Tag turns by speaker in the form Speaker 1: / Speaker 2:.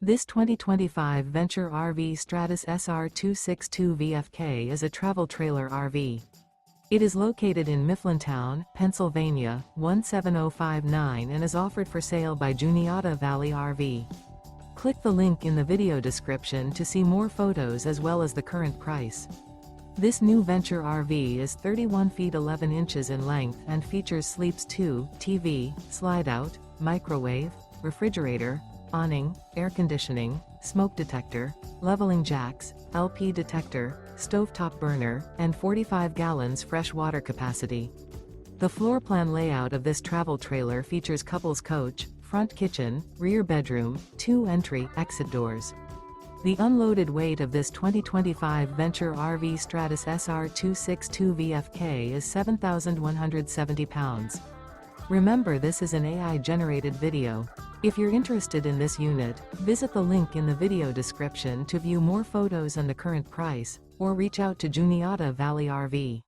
Speaker 1: This 2025 Venture RV Stratus SR262 VFK is a travel trailer RV. It is located in Mifflintown, Pennsylvania, 17059 and is offered for sale by Juniata Valley RV. Click the link in the video description to see more photos as well as the current price. This new Venture RV is 31 feet 11 inches in length and features sleeps 2, TV, slide-out, microwave, refrigerator, awning, air conditioning, smoke detector, leveling jacks, LP detector, stovetop burner, and 45 gallons fresh water capacity. The floor plan layout of this travel trailer features couples coach, front kitchen, rear bedroom, 2 entry/exit doors. The unloaded weight of this 2025 Venture RV Stratus SR262 VFK is 7,170 pounds. Remember, this is an AI-generated video. If you're interested in this unit, visit the link in the video description to view more photos and the current price, or reach out to Juniata Valley RV.